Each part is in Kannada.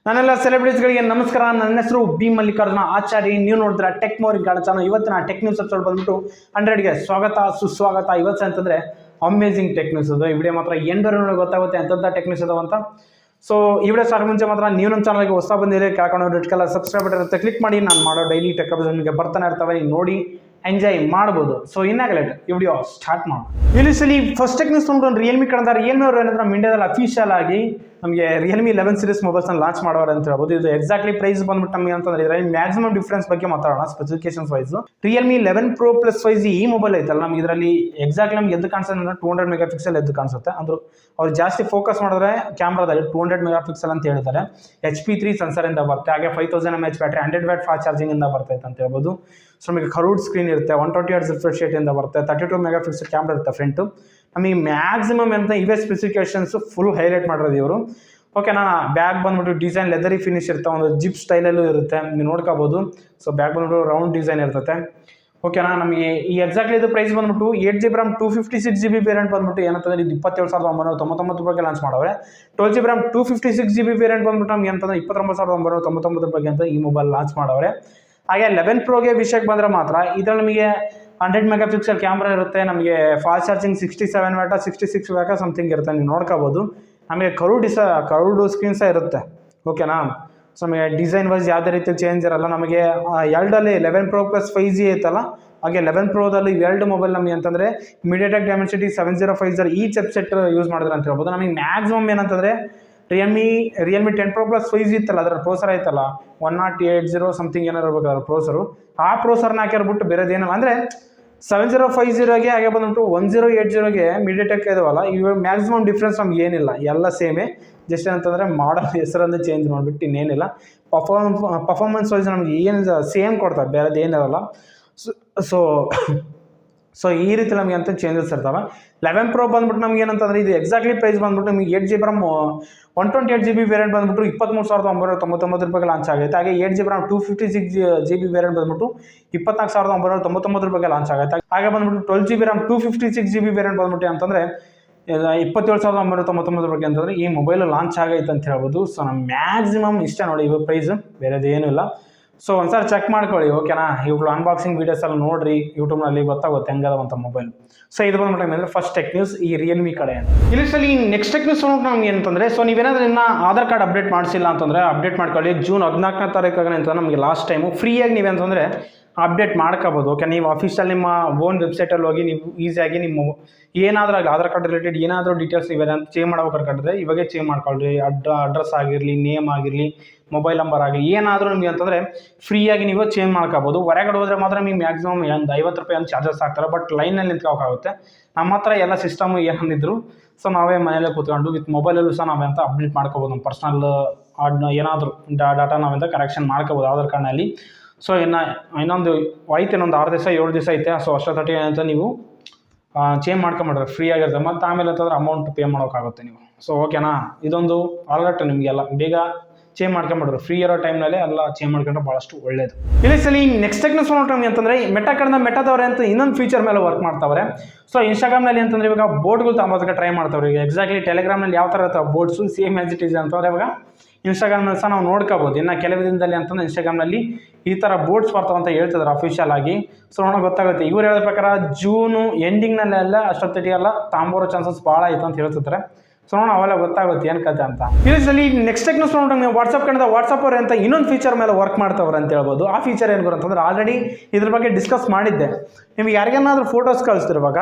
ನನ್ನೆಲ್ಲ ಸೆಲೆಬ್ರಿಟೀಸ್ಗಳಿಗೆ ನಮಸ್ಕಾರ. ನನ್ನ ಹೆಸರು ಬಿ ಮಲ್ಲಿಕಾರ್ಜುನ ಆಚಾರ್ಯ. ನೀವು ನೋಡಿದ್ರೆ ಟೆಕ್ ಮೋರಿಂಗ್ ಚಾನಲ್. ಇವತ್ತಿನ ಟೆಕ್ ನ್ಯೂಸ್ ಎಪಿಸೋಡ್ ಬಂದ್ಬಿಟ್ಟು 100ಗೆ ಸ್ವಾಗತ ಸುಸ್ವಾಗತ. ಇವತ್ತು ಅಂತಂದ್ರೆ ಅಮೇಜಿಂಗ್ ಟೆಕ್ ನ್ಯೂಸ್ ಅದು. ಈ ವಿಡಿಯೋ ಮಾತ್ರ ಎಂಟರವರೆಗೆ ಗೊತ್ತಾಗುತ್ತೆ ಎಂತ ಟೆಕ್ ನ್ಯೂಸ್ ಅದಾವ ಅಂತ. ಸೊ ಈ ವಿಡಿಯೋ ಸ್ಟಾರ್ಟ್ ಮುಂಚೆ ಮಾತ್ರ ನೀವು ನಮ್ಮ ಚಾನಲ್ಗೆ ಹೊಸ ಬಂದಿದ್ರೆ ಕೆಳಕೊಂಡು ರೆಡ್ ಕಲರ್ ಸಬ್ಸ್ಕ್ರೈಬ್ ಬಟನ್ ಇರುತ್ತೆ, ಕ್ಲಿಕ್ ಮಾಡಿ. ನಾನು ಮಾಡೋ ಡೈಲಿ ಟೆಕ್ ಅಪ್ಡೇಟ್ಸ್ ನಿಮಗೆ ಬರ್ತಾನೆ ಇರ್ತವೆ, ನೀವು ನೋಡಿ ಎಂಜಾಯ್ ಮಾಡ್ಬೋದು. ಸೊ ಇನ್ನಾಗಲೇ ಈ ವಿಡಿಯೋ ಸ್ಟಾರ್ಟ್ ಮಾಡೋಣ. ಇಲ್ಲಿ ಫಸ್ಟ್ ಟೆಕ್ ನ್ಯೂಸ್ ತೊಗೊಂಡು ರಿಯಲ್ಮಿ ಕಡೆದ ರಿಯಲ್ಮಿ ಅವರು ಏನಂದ್ರೆ ನಮ್ಮ ಇಂಡಿಯಾದಲ್ಲಿ ಅಫಿಷಿಯಲ್ ಆಗಿ ನಮಗೆ ರಿಯಲ್ಮಿ 11 ಸೀರೀಸ್ ಮೊಬೈಲ್ಸ್ನ ಲಾಂಚ್ ಮಾಡೋರು ಅಂತ ಹೇಳ್ಬೋದು. ಇದು ಎಕ್ಸಾಕ್ಟ್ಲಿ ಪ್ರೈಸ್ ಬಂದ್ಬಿಟ್ಟು ನಮಗೆ ಅಂತಂದ್ರೆ ಇದರಲ್ಲಿ ಮ್ಯಾಕ್ಸಿಮಮ್ ಡಿಫ್ರೆನ್ಸ್ ಬಗ್ಗೆ ಮಾತಾಡೋಣ. Specifications wise Realme 11 Pro Plus 5G ಈ ಮೊಬೈಲ್ ಐತಲ್ಲ, ನಮ್ಗೆ ಇದರಲ್ಲಿ ಎಕ್ಸಾಕ್ಟ್ಲಿ ನಮ್ಗೆ ಎದ್ದು ಕಾಣಿಸುತ್ತೆ ಅಂದ್ರೆ 200 ಮೆಗಾ ಪಿಕ್ಸೆಲ್ ಎದ್ದು ಕಾಣಿಸುತ್ತೆ. ಅಂದ್ರೆ ಅವ್ರು ಜಾಸ್ತಿ ಫೋಕಸ್ ಮಾಡಿದ್ರೆ ಕ್ಯಾಮ್ರಾದಲ್ಲಿ 200 ಮೆಗಾ ಪಿಕ್ಸೆಲ್ ಅಂತ ಹೇಳಿದ್ದಾರೆ. HP3 ಸೆನ್ಸರ್ ಇಂದ ಬರುತ್ತೆ, ಹಾಗೆ 5000 mAh battery 100 watt fast charging ಇಂದ ಬರ್ತೈತೆ ಅಂತ ಹೇಳ್ಬೋದು. ಸೊ ನಮಗೆ ಕರ್ವ್ಡ್ ಸ್ಕ್ರೀನ್ ಇರುತ್ತೆ, 120 Hz ರಿಫ್ರೆಶ್ ರೇಟ್ ಇಂದ ಬರುತ್ತೆ, 32 ಮೆಗಾ ಪಿಕ್ಸೆಲ್ ಕ್ಯಾಮ್ರಾ ಇರುತ್ತೆ ಫ್ರಂಟು. ನಮಗೆ ಮ್ಯಾಕ್ಸಿಮಮ್ ಅಂತ ಇವೇ ಸ್ಪೆಸಿಫಿಕೇಶನ್ಸ್ ಫುಲ್ ಹೈಲೈಟ್ ಮಾಡಿರೋದು ಇವರು. ಓಕೆನಾ. ಬ್ಯಾಗ್ ಬಂದ್ಬಿಟ್ಟು ಡಿಸೈನ್ ಲೆದರಿ ಫಿನಿಶ್ ಇರುತ್ತೆ, ಒಂದು ಜಿಪ್ ಸ್ಟೈಲಲ್ಲೂ ಇರುತ್ತೆ, ನೀವು ನೋಡ್ಕೋಬೋದು. ಸೊ ಬ್ಯಾಗ್ ಬಂದ್ಬಿಟ್ಟು ರೌಂಡ್ ಡಿಸೈನ್ ಇರ್ತದೆ. ಓಕೆನಾ. ನಮಗೆ ಈ ಎಕ್ಸಾಕ್ಟ್ಲಿ ಇದು ಪ್ರೈಸ್ ಬಂದ್ಬಿಟ್ಟು 8GB RAM 256GB ವೇರಿಯಂಟ್ ಬಂದ್ಬಿಟ್ಟು ಏನಂತಂದ್ರೆ ಇದು 27,999 ರೂಪಾಯಿಗೆ ಲಾಂಚ್ ಮಾಡವ್ರೆ. 12GB RAM 256GB ವೇರಿಯಂಟ್ ಬಂದ್ಬಿಟ್ಟು ನಮ್ಗೆ ಅಂತಂದ್ರೆ 29,999 ರೂಪಾಯಿಗೆ ಅಂತ ಈ ಮೊಬೈಲ್ ಲಾಂಚ್ ಮಾಡವ್ರೆ. ಹಾಗೆ 11 Proಗೆ ವಿಷಯಕ್ಕೆ ಬಂದರೆ ಮಾತ್ರ ಇದ್ರಲ್ಲಿ ನಮಗೆ 100 ಮೆಗಾ ಪಿಕ್ಸೆಲ್ ಕ್ಯಾಮ್ರಾ ಇರುತ್ತೆ, ನಮಗೆ ಫಾಸ್ಟ್ ಚಾರ್ಜಿಂಗ್ 67 ವ್ಯಾಟ 66 ವ್ಯಾಟ ಸಮಥಿಂಗ್ ಇರುತ್ತೆ, ನೀವು ನೋಡ್ಕೋಬೋದು. ನಮಗೆ ಕರ್ವ್ಡ್ ಸ್ಕ್ರೀನ್ ಸಹ ಇರುತ್ತೆ. ಓಕೆನಾ. ಸೊ ನಮಗೆ ಡಿಸೈನ್ ವೈಸ್ ಯಾವುದೇ ರೀತಿ ಚೇಂಜ್ ಇರಲ್ಲ. ನಮಗೆ ಎರಡಲ್ಲಿ 11 Pro Plus 5G ಐತಲ್ಲ, ಹಾಗೆ 11 Proದಲ್ಲಿ ಎರಡು ಮೊಬೈಲ್ ನಮಗೆ ಅಂತಂದರೆ MediaTek Dimensity 7050 ಈ ಚಿಪ್ಸೆಟ್ ಯೂಸ್ ಮಾಡಿದ್ರೆ ಅಂತ ಹೇಳ್ಬೋದು. ನಮಗೆ ಮ್ಯಾಕ್ಸಿಮಮ್ ಏನಂತಂದರೆ ರಿಯಲ್ಮಿ 10 Pro Plus 5G ಇತ್ತಲ್ಲ, ಅದರ ಪ್ರೋಸರ್ ಐತಲ್ಲ 1080 ಸಮಥಿಂಗ್ ಏನಾರು ಇರಬೇಕು ಅದರ ಪ್ರೋಸರು. ಆ ಪ್ರೋಸರ್ನ ಹಾಕಿರ್ಬಿಟ್ಟು ಬೇರೆದೇನಲ್ಲ ಅಂದರೆ 7050ಗೆ ಹಾಗೆ ಬಂದ್ಬಿಟ್ಟು 1080ಗೆ MediaTek ಇದಾವಲ್ಲ, ಇವಾಗ ಮ್ಯಾಕ್ಸಿಮಮ್ ಡಿಫ್ರೆನ್ಸ್ ನಮ್ಗೆ ಏನಿಲ್ಲ, ಎಲ್ಲ ಸೇಮೇ. ಜಸ್ಟ್ ಏನಂತಂದರೆ ಮಾಡಲ್ ಹೆಸರನ್ನು ಚೇಂಜ್ ಮಾಡಿಬಿಟ್ಟು ಇನ್ನೇನಿಲ್ಲ. ಪರ್ಫಾರ್ಮೆನ್ಸ್ ವೈಸ್ ನಮ್ಗೆ ಏನು ಸೇಮ್ ಕೊಡ್ತಾರೆ, ಬೇರೆದು ಏನಿರಲ್ಲ. ಸೊ ಈ ರೀತಿ ನಮಗೆ ಅಂತ ಚೇಂಜಸ್ ಇರ್ತವೆ. 11 Pro ಬಂದ್ಬಿಟ್ಟು ನಮ್ಗೆ ಏನಂತಂದ್ರೆ ಇದು ಎಕ್ಸಾಕ್ಟ್ಲಿ ಪ್ರೈಸ್ ಬಂದ್ಬಿಟ್ಟು ನಮಗೆ 8GB RAM 128GB ವೇರಿಯಂಟ್ ಬಂದ್ಬಿಟ್ಟು 23,999 ರೂಪಾಯಿಗೆ ಲಾಂಚ್ ಆಗುತ್ತೆ. ಹಾಗೆ 8GB RAM 256GB ವೇರಿಯಂಟ್ ಬಂದ್ಬಿಟ್ಟು 24,999 ರೂಪಾಯಿಗೆ ಲಾಂಚ್ ಆಗುತ್ತೆ. ಹಾಗೆ ಬಂದ್ಬಿಟ್ಟು 12GB RAM 256GB ವೇರಿಯಂಟ್ ಬಂದ್ಬಿಟ್ಟು ಅಂತಂದರೆ 27,999 ರೂಪಾಯಿಗೆ ಅಂತಂದರೆ ಈ ಮೊಬೈಲ್ ಲಾಂಚ್ ಆಗೈತೆ ಅಂತ ಹೇಳ್ಬೋದು. ಸೊ ನಮ್ಮ ಮ್ಯಾಕ್ಸಿಮಮ್ ಇಷ್ಟ ನೋಡಿ ಇವಾಗ ಪ್ರೈಸ್, ಬೇರೆದು ಏನೂ ಇಲ್ಲ. ಸೊ ಒಂದ್ಸಲ ಚೆಕ್ ಮಾಡ್ಕೊಳ್ಳಿ. ಓಕೆನಾ. ಇವುಗಳು ಅನ್ಬಾಕ್ಸಿಂಗ್ ವೀಡಿಯೋಸ್ ಎಲ್ಲ ನೋಡ್ರಿ, ಯೂಟ್ಯೂಬ್ನಲ್ಲಿ ಗೊತ್ತಾಗುತ್ತೆ ಹೆಂಗದಂತ ಮೊಬೈಲ್. ಸೊ ಇದು ಬಂದ್ಬಿಟ್ಟು ಅಂದರೆ ಫಸ್ಟ್ ಟೆಕ್ ನ್ಯೂಸ್ ಈ ರಿಯಲ್ಮಿ ಕಡೆ. ಇಲ್ಲಿ ನೆಕ್ಸ್ಟ್ ಟೆಕ್ ನ್ಯೂಸ್ ನಮ್ಗೆ ಏನಂತಂದರೆ, ಸೊ ನೀವೇನಾದ್ರೂ ಇನ್ನು ಆಧಾರ್ ಕಾರ್ಡ್ ಅಪ್ಡೇಟ್ ಮಾಡಿಸಿಲ್ಲ ಅಂತಂದರೆ ಅಪ್ಡೇಟ್ ಮಾಡ್ಕೊಳ್ಳಿ. ಜೂನ್ 14ನೇ ತಾರೀಕಾಗ ಅಂತ ನಮಗೆ ಲಾಸ್ಟ್ ಟೈಮು ಫ್ರೀಯಾಗಿ ನೀವೇಂತಂದರೆ ಅಪ್ಡೇಟ್ ಮಾಡ್ಕೋಬೋದು. ಓಕೆ. ನೀವು ಅಫಿಷಿಯಲ್ ನಿಮ್ಮ ಓನ್ ವೆಬ್ಸೈಟಲ್ಲಿ ಹೋಗಿ ನೀವು ಈಸಿಯಾಗಿ ನಿಮ್ಮ ಏನಾದರೂ ಆಗಲಿ ಆಧಾರ್ ಕಾರ್ಡ್ ರಿಲೇಟೆಡ್ ಏನಾದರೂ ಡೀಟೇಲ್ಸ್ ಇವೆ ಅಂತ ಚೇಂಜ್ ಮಾಡ್ಬೇಕಾದ್ರೆ ಇವಾಗೇ ಚೇಂಜ್ ಮಾಡ್ಕೊಳ್ರಿ. ಅಡ್ರೆಸ್ ಆಗಿರಲಿ, ನೇಮ್ ಆಗಿರಲಿ, ಮೊಬೈಲ್ ನಂಬರ್ ಆಗಲಿ, ಏನಾದರೂ ನಿಮಗೆ ಅಂತಂದರೆ ಫ್ರೀಯಾಗಿ ನೀವು ಚೇಂಜ್ ಮಾಡ್ಕೋಬೋದು. ಹೊರಗಡೆ ಹೋದರೆ ಮಾತ್ರ ನಿಮ್ಗೆ ಮ್ಯಾಕ್ಸಿಮಮ್ ಒಂದು 50 ರೂಪಾಯಿ ಅಂತ ಚಾರ್ಜಸ್ ಆಗ್ತಾರೆ, ಬಟ್ ಲೈನಲ್ಲಿ ನಿಂತ್ಕೋಬೇಕಾಗುತ್ತೆ. ನಮ್ಮ ಹತ್ರ ಎಲ್ಲ ಸಿಸ್ಟಮು ಏನಿದ್ರು ಸೊ ನಾವೇ ಮನೆಯಲ್ಲೇ ಕೂತ್ಕೊಂಡು ವಿತ್ ಮೊಬೈಲಲ್ಲೂ ಸಹ ನಾವೇ ಅಂತ ಅಪ್ಡೇಟ್ ಮಾಡ್ಕೋಬೋದು. ನಮ್ಮ ಪರ್ಸ್ನಲ್ ಏನಾದರೂ ಡಾಟಾ ನಾವೆಂತ ಕರೆಕ್ಷನ್ ಮಾಡ್ಕೋಬೋದು ಆಧಾರ್ ಕಾರ್ಡ್ನಲ್ಲಿ. ಸೊ ಇನ್ನೊಂದು 6 ದಿವಸ 7 ದಿವಸ ಐತೆ. ಸೊ ಅಷ್ಟೊತ್ತಿ ಅಂತ ನೀವು ಚೇಂಜ್ ಮಾಡ್ಕೊಂಬಿಡ್ರೆ ಫ್ರೀ ಆಗಿರುತ್ತೆ. ಮತ್ತು ಆಮೇಲೆ ಅಂತಂದ್ರೆ ಅಮೌಂಟ್ ಪೇ ಮಾಡೋಕ್ಕಾಗುತ್ತೆ ನೀವು. ಸೊ ಓಕೆನಾ. ಇದೊಂದು ಆಲ್ರೆಟ್ ನಿಮಗೆಲ್ಲ ಬೇಗ ಚೇಂಜ್ ಮಾಡ್ಕೊಂಬಿಡ್ರಿ. ಫ್ರೀ ಇರೋ ಟೈಮ್ನಲ್ಲಿ ಎಲ್ಲ ಚೇಂಜ್ ಮಾಡ್ಕೊಂಡ್ರೆ ಭಾಳಷ್ಟು ಒಳ್ಳೇದು. ಇಲ್ಲಿ ನೆಕ್ಸ್ಟ್ ಟೆಕ್ ನ್ಯೂಸ್ ನಮ್ಗೆ ಅಂತಂದರೆ ಮೆಟಾದವ್ರೆ ಅಂತ ಇನ್ನೊಂದು ಫೀಚರ್ ಮೇಲೆ ವರ್ಕ್ ಮಾಡ್ತಾವ್ರೆ. ಸೊ ಇನ್ಸ್ಟಾಗ್ರಾಮ್ನಲ್ಲಿ ಅಂತಂದರೆ ಇವಾಗ ಬೋರ್ಡ್ಗಳು ತಗೋದಕ್ಕೆ ಟ್ರೈ ಮಾಡ್ತಾವ್ರೆ. ಈಗ ಎಕ್ಸಾಕ್ಟ್ಲಿ ಟೆಲಿಗ್ರಾಮ್ನಲ್ಲಿ ಯಾವ ಥರ ಇರ್ತಾವೆ boards same as it is ಅಂತಂದರೆ ಇವಾಗ ಇನ್ಸ್ಟಾಗ್ರಾಮ್ನಲ್ಲಿ ಸಹ ನಾವು ನೋಡ್ಕೋಬೋದು. ಇನ್ನು ಕೆಲವು ದಿನದಲ್ಲಿ ಅಂತಂದ್ರೆ ಇನ್ಸ್ಟಾಗ್ರಾಮ್ನಲ್ಲಿ ಈ ಥರ ಬೋರ್ಡ್ಸ್ ಬರ್ತಾವೆ ಅಂತ ಹೇಳ್ತಿದ್ದಾರೆ ಅಫಿಷಿಯಲ್ ಆಗಿ. ಸೊ ನೋಡೋಕೆ ಗೊತ್ತಾಗುತ್ತೆ. ಇವ್ರು ಹೇಳೋ ಪ್ರಕಾರ ಜೂನು ಎಂಡಿಂಗ್ನಲ್ಲೆಲ್ಲ ಅಷ್ಟೊತ್ತಿಗೆಲ್ಲ ತಾಂಬೋರೋ ಚಾನ್ಸಸ್ ಭಾಳ ಆಯಿತು ಅಂತ ಹೇಳ್ತಿದ್ದಾರೆ. ಸೊ ನೋಡೋಣ ಅವೆಲ್ಲ ಗೊತ್ತಾಗುತ್ತೆ ಏನು ಕತೆ ಅಂತ. ಇಲ್ಲಿ ನೆಕ್ಸ್ಟ್ ಟೆಕ್ ನ್ಯೂಸ್ ನೋಡೋಣ. ನೀವು ವಾಟ್ಸಪ್ ಅವ್ರೆ ಅಂತ ಇನ್ನೊಂದು ಫೀಚರ್ ಮೇಲೆ ವರ್ಕ್ ಮಾಡ್ತಾವ್ರೆ ಅಂತ ಹೇಳ್ಬೋದು. ಆ ಫೀಚರ್ ಏನು ಬರುತ್ತಂದ್ರೆ ಆಲ್ರೆಡಿ ಇದ್ರ ಬಗ್ಗೆ ಡಿಸ್ಕಸ್ ಮಾಡಿದ್ದೆ. ನಿಮ್ಗೆ ಯಾರಿಗೇನಾದ್ರೂ ಫೋಟೋಸ್ ಕಳಿಸ್ತಿರುವಾಗ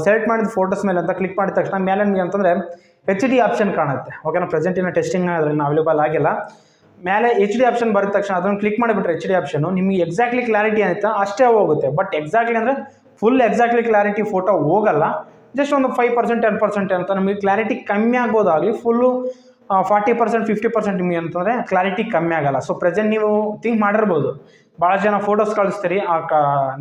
ಸೆಲೆಕ್ಟ್ ಮಾಡಿದ ಫೋಟೋಸ್ ಮೇಲೆ ಅಂತ ಕ್ಲಿಕ್ ಮಾಡಿದ ತಕ್ಷಣ ಮೇಲೆ ನಿಮಗೆ ಅಂತಂದರೆ HD ಆಪ್ಷನ್ ಕಾಣುತ್ತೆ. ಓಕೆನಾ. ಪ್ರೆಸೆಂಟಿನ ಟೆಸ್ಟಿಂಗ್ ಅದನ್ನು ಅವೈಲೇಬಲ್ ಆಗಿಲ್ಲ. ಮೇಲೆ HD ಆಪ್ಷನ್ ಬರಿದ ತಕ್ಷಣ ಅದನ್ನು ಕ್ಲಿಕ್ ಮಾಡಿಬಿಟ್ರೆ HD ಆಪ್ಷನ್ನು ನಿಮಗೆ ಎಕ್ಸಾಕ್ಟ್ಲಿ ಕ್ಲಾರಿಟಿ ಆಯಿತಾ ಅಷ್ಟೇ ಹೋಗುತ್ತೆ. ಬಟ್ ಎಕ್ಸಾಕ್ಟ್ಲಿ ಅಂದರೆ ಫುಲ್ ಎಕ್ಸಾಕ್ಟ್ಲಿ ಕ್ಲಾರಿಟಿ ಫೋಟೋ ಹೋಗಲ್ಲ. ಜಸ್ಟ್ ಒಂದು 5% 10% ಅಂತ ನಮಗೆ ಕ್ಲಾರಿಟಿ ಕಮ್ಮಿ ಆಗ್ಬೋದಾಗಲಿ. ಫುಲ್ಲು 40% 50% ನಿಮಗೆ ಅಂತಂದರೆ ಕ್ಲಾರಿಟಿ ಕಮ್ಮಿ ಆಗಲ್ಲ. ಸೊ ಪ್ರೆಸೆಂಟ್ ನೀವು ಥಿಂಕ್ ಮಾಡಿರ್ಬೋದು, ಭಾಳ ಜನ ಫೋಟೋಸ್ ಕಳಿಸ್ತೀರಿ,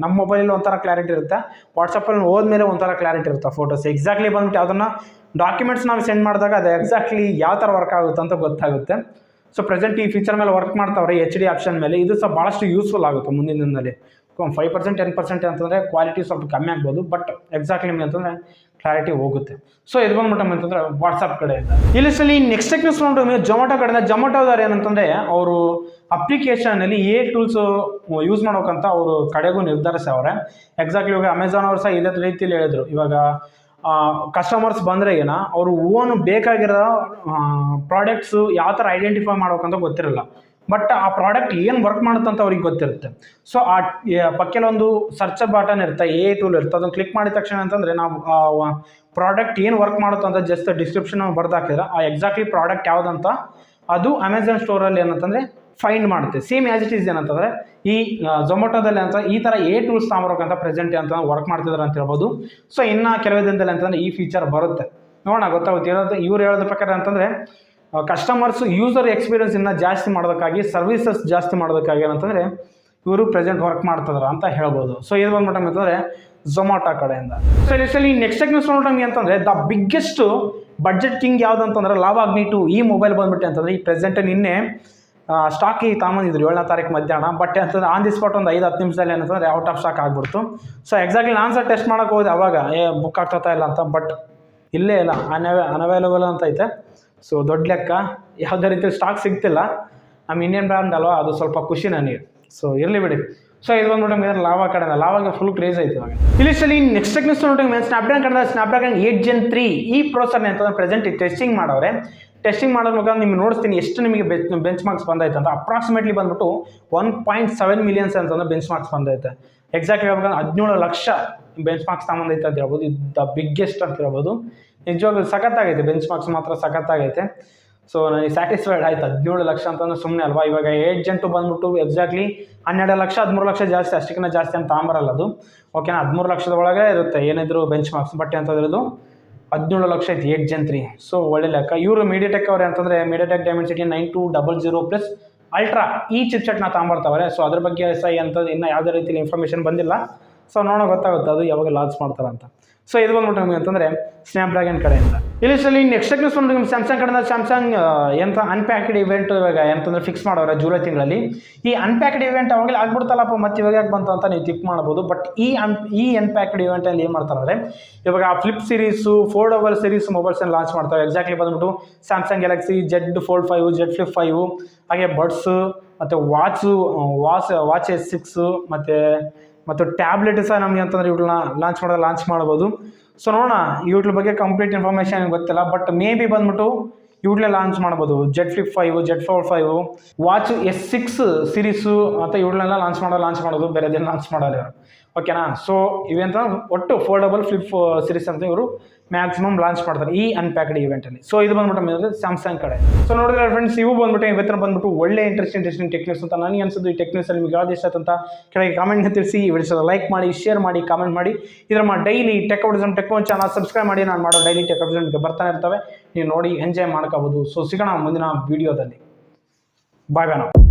ನಮ್ಮ ಮೊಬೈಲಲ್ಲಿ ಒಂಥರ ಕ್ಲಾರಿಟಿ ಇರುತ್ತೆ, ವಾಟ್ಸಪ್ಪಲ್ಲಿ ಹೋದ್ಮೇಲೆ ಒಂಥರ ಕ್ಲಾರಿಟಿ ಇರುತ್ತೆ ಫೋಟೋಸ್. ಎಕ್ಸಾಕ್ಟ್ಲಿ ಬಂದ್ಬಿಟ್ಟು ಯಾವುದನ್ನು ಡಾಕ್ಯುಮೆಂಟ್ಸ್ ನಾವು ಸೆಂಡ್ ಮಾಡಿದಾಗ ಅದು ಎಕ್ಸಾಕ್ಟ್ಲಿ ಯಾವ ಥರ ವರ್ಕ್ ಆಗುತ್ತೆ ಅಂತ ಗೊತ್ತಾಗುತ್ತೆ. ಸೊ ಪ್ರೆಸೆಂಟ್ ಈ ಫೀಚರ್ ಮೇಲೆ ವರ್ಕ್ ಮಾಡ್ತಾವ್ರೆ HD ಆಪ್ಷನ್ ಮೇಲೆ. ಇದು ಸಹ ಭಾಳಷ್ಟು ಯೂಸ್ಫುಲ್ ಆಗುತ್ತೆ ಮುಂದಿನ ದಿನದಲ್ಲಿ. 5% 10% ಅಂತಂದರೆ ಕ್ವಾಲಿಟಿ ಸ್ವಲ್ಪ ಕಮ್ಮಿ ಆಗ್ಬೋದು, ಬಟ್ ಎಕ್ಸಾಕ್ಟ್ಲಿ ನಿಮಗೆ ಅಂತಂದರೆ ಕ್ಲಾರಿಟಿ ಹೋಗುತ್ತೆ. ಸೊ ಇದು ಬಂದ್ಬಿಟ್ಟು ಅಂತಂದರೆ ವಾಟ್ಸಪ್ ಕಡೆಯಿಂದ. ಈ ಲಿಸ್ಟಲ್ಲಿ ನೆಕ್ಸ್ಟ್ ಟೆಕ್ ನ್ಯೂಸ್ ನೋಡಿದ್ರೆ ಜೊಮ್ಯಾಟೊ ಕಡೆಯಿಂದ. ಜೊಮ್ಯಾಟೊದವ್ರು ಏನಂತಂದರೆ ಅವರು ಅಪ್ಲಿಕೇಶನಲ್ಲಿ ಟೂಲ್ಸು ಯೂಸ್ ಮಾಡೋಕ್ಕಂತ ಅವರು ಕಡೆಗೂ ನಿರ್ಧರಿಸವ್ರೆ. ಎಕ್ಸಾಕ್ಟ್ಲಿ ಇವಾಗ ಅಮೆಝಾನ್ ಅವರು ಸಹ ಇದೇ ರೀತಿಯಲ್ಲಿ ಹೇಳಿದ್ರು. ಇವಾಗ ಕಸ್ಟಮರ್ಸ್ ಬಂದರೆ ಅವರು ಓನ್ ಬೇಕಾಗಿರೋ ಪ್ರಾಡಕ್ಟ್ಸು ಯಾವ ಥರ ಐಡೆಂಟಿಫೈ ಮಾಡ್ಬೇಕಂತ ಗೊತ್ತಿರಲ್ಲ, ಬಟ್ ಆ ಪ್ರಾಡಕ್ಟ್ ಏನು ವರ್ಕ್ ಮಾಡುತ್ತಂತ ಅವ್ರಿಗೆ ಗೊತ್ತಿರುತ್ತೆ. ಸೊ ಆ ಪಕ್ಕದಲ್ಲೊಂದು ಸರ್ಚ್ ಬಟನ್ ಇರುತ್ತೆ, ಟೂಲ್ ಇರುತ್ತೆ, ಅದನ್ನು ಕ್ಲಿಕ್ ಮಾಡಿದ ತಕ್ಷಣ ಅಂತಂದರೆ ನಾವು ಪ್ರಾಡಕ್ಟ್ ಏನು ವರ್ಕ್ ಮಾಡುತ್ತೆ ಅಂತ ಜಸ್ಟ್ ಡಿಸ್ಕ್ರಿಪ್ಷನ್ ಬರ್ದು ಹಾಕಿದ್ರೆ ಆ ಎಕ್ಸಾಕ್ಟ್ಲಿ ಪ್ರಾಡಕ್ಟ್ ಯಾವುದಂತ ಅದು ಅಮೆಝಾನ್ ಸ್ಟೋರಲ್ಲಿ ಏನಂತಂದರೆ ಫೈಂಡ್ ಮಾಡುತ್ತೆ. ಸೇಮ್ ಆ್ಯಸ್ ಇಟ್ ಈಸ್ ಏನಂತಂದರೆ ಈ ಝೊಮ್ಯಾಟೊದಲ್ಲಿ ಅಂತ ಈ ಥರ ಟೂಲ್ಸ್ ತಗೊಂಬರೋಕ್ಕಂತ ಪ್ರೆಸೆಂಟ್ ಅಂತ ವರ್ಕ್ ಮಾಡ್ತಿದ್ದಾರೆ ಅಂತ ಹೇಳ್ಬೋದು. ಸೊ ಇನ್ನು ಕೆಲವೇ ದಿನದಲ್ಲಿ ಅಂತಂದರೆ ಈ ಫೀಚರ್ ಬರುತ್ತೆ, ನೋಡೋಣ ಗೊತ್ತಾಗುತ್ತೆ. ಇವ್ರು ಹೇಳೋದ್ರ ಪ್ರಕಾರ ಅಂತಂದರೆ ಕಸ್ಟಮರ್ಸ್ ಯೂಸರ್ ಎಕ್ಸ್ಪೀರಿಯನ್ಸ್ ಇನ್ನೂ ಜಾಸ್ತಿ ಮಾಡೋದಕ್ಕಾಗಿ, ಸರ್ವಿಸಸ್ ಜಾಸ್ತಿ ಮಾಡೋದಕ್ಕಾಗಿ ಏನಂತಂದರೆ ಇವರು ಪ್ರೆಸೆಂಟ್ ವರ್ಕ್ ಮಾಡ್ತಿದ್ದಾರೆ ಅಂತ ಹೇಳ್ಬೋದು. ಸೊ ಇದು ಬಂದ್ಬಿಟ್ಟು ಅಂತಂದರೆ ಝೊಮ್ಯಾಟೊ ಕಡೆಯಿಂದ. ಸೊ ಇಲ್ಲಿ ನೆಕ್ಸ್ಟ್ ಟೆಕ್ ನ್ಯೂಸ್ ನೋಡೋಂಗೆ ಅಂತಂದರೆ ದ ಬಿಗ್ಗೆಸ್ಟ್ ಬಡ್ಜೆಟ್ ಕಿಂಗ್ ಯಾವುದು ಅಂತಂದರೆ ಲಾವಾ ಅಗ್ನಿ 2 ಈ ಮೊಬೈಲ್ ಬಂದ್ಬಿಟ್ಟು ಅಂತಂದರೆ ಈ ಪ್ರೆಸೆಂಟ್ ನಿನ್ನೆ ಸ್ಟಾಕಿಗೆ ತಗೊಂಬಂದಿದ್ರು 7ನೇ ತಾರೀಕು ಮಧ್ಯಾಹ್ನ. ಬಟ್ ಅಂತಂದರೆ ಆನ್ ದಿ ಸ್ಪಾಟ್ ಒಂದು 5-10 ನಿಮಿಷದಲ್ಲಿ ಏನಂತಂದರೆ ಔಟ್ ಆಫ್ ಸ್ಟಾಕ್ ಆಗಿಬಿಡ್ತು. ಸೊ ಎಕ್ಸಾಕ್ಟ್ಲಿ ನಾನು ಸಹ ಟೆಸ್ಟ್ ಮಾಡೋಕೆ ಹೋದೆ ಅವಾಗ ಬುಕ್ ಆಗ್ತಾ ಇಲ್ಲ ಅಂತ, ಬಟ್ ಇಲ್ಲೇ ಇಲ್ಲ, ಅನ್ಅವೈಲಬಲ್ ಅಂತ ಐತೆ. ಸೊ ದೊಡ್ಡ ಲೆಕ್ಕ, ಯಾವುದೇ ರೀತಿ ಸ್ಟಾಕ್ ಸಿಗ್ತಿಲ್ಲ. ನಮ್ಮ ಇಂಡಿಯನ್ ಬ್ರ್ಯಾಂಡ್ ಅಲ್ವಾ, ಅದು ಸ್ವಲ್ಪ ಖುಷಿ ನನಗೆ. ಸೊ ಇರಲಿ ಬಿಡಿ. ಸೊ ಇದು ಬಂದ್ಬಿಟ್ಟು ಲಾವಾ ಕಡೆಯಿಂದ, ಲಾವಾಗೆ ಫುಲ್ ಕ್ರೇಜ್ ಆಯಿತು ಇವಾಗ. ಇಲ್ಲಿ ನೆಕ್ಸ್ಟ್ ಟೆಕ್ ನ್ಯೂಸ್ ನೋಡಿದ್ರೆ ಸ್ನ್ಯಾಪ್ಡ್ರ್ಯಾಗನ್ ಕಡೆಯಿಂದ ಸ್ನ್ಯಾಪ್ಡ್ರ್ಯಾಗನ್ 8 Gen 3 ಈ ಪ್ರೋಸೆಸರ್ನ ಅಂತಂದ್ರೆ ಪ್ರೆಸೆಂಟ್ ಟೆಸ್ಟಿಂಗ್ ಮಾಡವ್ರೆ. ಟೆಸ್ಟಿಂಗ್ ಮಾಡೋದ್ರ ಮುಖಾಂತರ ನಿಮ್ಗೆ ನೋಡಿಸ್ತೀನಿ ಎಷ್ಟು ನಿಮಗೆ ಬೆಂಚ್ ಮಾರ್ಕ್ಸ್ ಬಂದೈತೆ ಅಂತ. ಅಪ್ರಾಕ್ಸಿಮೇಟ್ಲಿ ಬಂದ್ಬಿಟ್ಟು 1.7 ಮಿಲಿಯನ್ಸ್ ಅಂತಂದ್ರೆ ಬೆಂಚ್ ಮಾರ್ಕ್ಸ್ ಬಂದೈತೆ. ಎಕ್ಸಾಕ್ಟ್ಲಿ ಹೇಳ್ಬೇಕಂದ್ರೆ 17 ಲಕ್ಷ ಬೆಂಚ್ ಮಾರ್ಕ್ಸ್ ತಗೊಂಡೈತೆ ಅಂತ ಹೇಳ್ಬೋದು. ಇದು ದ ಬಿಗ್ಗೆಸ್ಟ್ ಅಂತ ಹೇಳ್ಬೋದು. ನಿಜವಾಗ್ಲೂ ಸಖತ್ತಾಗೈತೆ, ಬೆಂಚ್ ಮಾರ್ಕ್ಸ್ ಮಾತ್ರ ಸಖತ್ತಾಗೈತೆ. ಸೊ ನನಗೆ ಸ್ಯಾಟಿಸ್ಫೈಡ್ ಆಯ್ತು. 17 ಲಕ್ಷ ಅಂತಂದ್ರೆ ಸುಮ್ಮನೆ ಅಲ್ವಾ. ಇವಾಗ 8 Gen 2 ಬಂದ್ಬಿಟ್ಟು ಎಕ್ಸಾಕ್ಟ್ಲಿ 12 ಲಕ್ಷ 13 ಲಕ್ಷ ಜಾಸ್ತಿ, ಅಷ್ಟಕ್ಕಿಂತ ಜಾಸ್ತಿ ಅಂತ ತಗೊಂಬರಲ್ಲ ಅದು. ಓಕೆನಾ, 13 ಲಕ್ಷದ ಒಳಗೆ ಇರುತ್ತೆ ಏನಿದ್ರು ಬೆಂಚ್ ಮಾರ್ಕ್ಸ್. ಬಟ್ ಅಂತಂದ್ರದು 17 ಲಕ್ಷ ಐತಿ 8 Gen 3. ಸೊ ಒಳ್ಳೆ ಲೆಕ್ಕ. ಇವರು ಮೀಡಿಯಾಟೆಕ್ ಅವ್ರೆ ಅಂತಂದರೆ ಮೀಡಿಯಾಟೆಕ್ ಡೈಮೆನ್ಸಿಟಿ 9200 ಪ್ಲಸ್ ಅಲ್ಟ್ರಾ ಈ ಚಿಪ್ಸೆಟ್ನ ತಗೊಂಬರ್ತಾವ್ರೆ. ಸೊ ಅದ್ರ ಬಗ್ಗೆ ಸಹ ಅಂತ ಇನ್ನೂ ಯಾವುದೇ ರೀತಿಯಲ್ಲಿ ಇನ್ಫಾರ್ಮೇಷನ್ ಬಂದಿಲ್ಲ. ಸೊ ನೋಡೋ ಗೊತ್ತಾಗುತ್ತೆ ಅದು ಯಾವಾಗ ಲಾಂಚ್ ಮಾಡ್ತಾರೆ ಅಂತ. ಸೊ ಇದು ಬಂದ್ಬಿಟ್ಟು ನಮಗೆ ಅಂತಂದರೆ ಸ್ನ್ಯಾಪ್ಡ್ರ್ಯಾಗನ್ ಕಡೆಯಿಂದ. ಇಲ್ಲಿ ನೆಕ್ಸ್ಟ್ ಟೆಕ್ ನ್ಯೂಸ್ ಬಂದು ಸ್ಯಾಮ್ಸಂಗ್ ಕಡೆಯಿಂದ ಸ್ಯಾಮ್ಸಂಗ್ ಎಂತ ಅನ್ಪ್ಯಾಕ್ಡ್ ಇವೆಂಟ್ ಇವಾಗ ಎಂತಂದ್ರೆ ಫಿಕ್ಸ್ ಮಾಡೋರೆ ಜುಲೈ ತಿಂಗಳಲ್ಲಿ. ಈ ಅನ್ಪ್ಯಾಕ್ಡ್ ಇವೆಂಟ್ ಅವಾಗಲೇ ಆಗ್ಬಿಡ್ತಲ್ಲಪ್ಪ, ಮತ್ತೆ ಇವಾಗ ಯಾಕೆ ಬಂತು ಅಂತ ನೀವು ತಿಕ್ ಮಾಡ್ಬೋದು. ಬಟ್ ಈ ಅನ್ಪ್ಯಾಕ್ಡ್ ಇವೆಂಟಲ್ಲಿ ಏನು ಮಾಡ್ತಾರೆ ಅಂದರೆ ಇವಾಗ ಫ್ಲಿಪ್ ಸೀರೀಸು, ಫೋಲ್ಡಬಲ್ ಸೀರೀಸ್ ಮೊಬೈಲ್ಸನ್ನು ಲಾಂಚ್ ಮಾಡ್ತಾರೆ. ಎಕ್ಸಾಕ್ಟ್ಲಿ ಬಂದ್ಬಿಟ್ಟು Samsung Galaxy Z Fold 5, Z Flip 5, ಹಾಗೆ ಬಡ್ಸು ಮತ್ತು ವಾಚ್ S6 ಮತ್ತು ಟ್ಯಾಬ್ಲೆಟ್ ಸಹ ನಮಗೆ ಅಂತಂದರೆ ಇವುಗಳನ್ನ ಲಾಂಚ್ ಮಾಡ್ಬೋದು. ಸೊ ನೋಡೋಣ, ಇವುಗಳ ಬಗ್ಗೆ ಕಂಪ್ಲೀಟ್ ಇನ್ಫಾರ್ಮೇಷನ್ ಗೊತ್ತಿಲ್ಲ, ಬಟ್ ಮೇ ಬಿ ಬಂದ್ಬಿಟ್ಟು ಇವುಗಳೇ ಲಾಂಚ್ ಮಾಡ್ಬೋದು. Z Flip 5, Z Fold 5, watch S6 series ಮತ್ತು ಇವುಗಳನ್ನೆಲ್ಲ ಲಾಂಚ್ ಮಾಡೋದು, ಬೇರೆದೇನು ಲಾಂಚ್ ಮಾಡಲ್ಲ ಇವರು. ಓಕೆನಾ. ಸೊ ಇವೆಂತ ಒಟ್ಟು ಫೋಲ್ಡಬಲ್ ಫ್ಲಿಪ್ ಸೀರೀಸ್ ಅಂತ ಇವರು ಮ್ಯಾಕ್ಸಿಮಮ್ ಲಾಂಚ್ ಮಾಡ್ತಾರೆ ಈ ಅನ್ಪ್ಯಾಕ್ಡ್ ಇವೆಂಟಲ್ಲಿ. ಸೊ ಇದು ಬಂದ್ಬಿಟ್ಟು ಸ್ಯಾಮ್ಸಂಗ್ ಕಡೆ. ಸೊ ನೋಡಿದ್ರೆ ಫ್ರೆಂಡ್ಸ್, ಇವು ಬಂದ್ಬಿಟ್ಟು ಇವತ್ತಿನ ಬಂದ್ಬಿಟ್ಟು ಒಳ್ಳೆ ಇಂಟ್ರೆಸ್ಟಿಂಗ್ ಟೆಕ್ ನ್ಯೂಸ್ ಅಂತ ನನಗೆ ಅನ್ಸೋದು. ಈ ಟೆಕ್ ನ್ಯೂಸಲ್ಲಿ ನಿಮಗೆ ಯಾವ್ದು ಇಷ್ಟ ಅಂತ ಕೆಳಗೆ ಕಾಮೆಂಟ್ನ ತಿಳಿಸಿ. ಈ ವಿಡಿಯೋಸ್ ಲೈಕ್ ಮಾಡಿ, ಶೇರ್ ಮಾಡಿ, ಕಾಮೆಂಟ್ ಮಾಡಿ. ಇದರ daily tech updates tech channel subscribe ಮಾಡಿ. ನಾನು ಮಾಡೋ ಡೈಲಿ ಟೆಕ್ ಅಪ್ಡೇಟ್ಸ್ಗೆ ಬರ್ತಾನೆ ಇರ್ತವೆ, ನೀವು ನೋಡಿ ಎಂಜಾಯ್ ಮಾಡ್ಕೋಬೋದು. ಸೊ ಸಿಗೋಣ ಮುಂದಿನ ವೀಡಿಯೋದಲ್ಲಿ. ಬಾಯ್ ಬಾಯ್.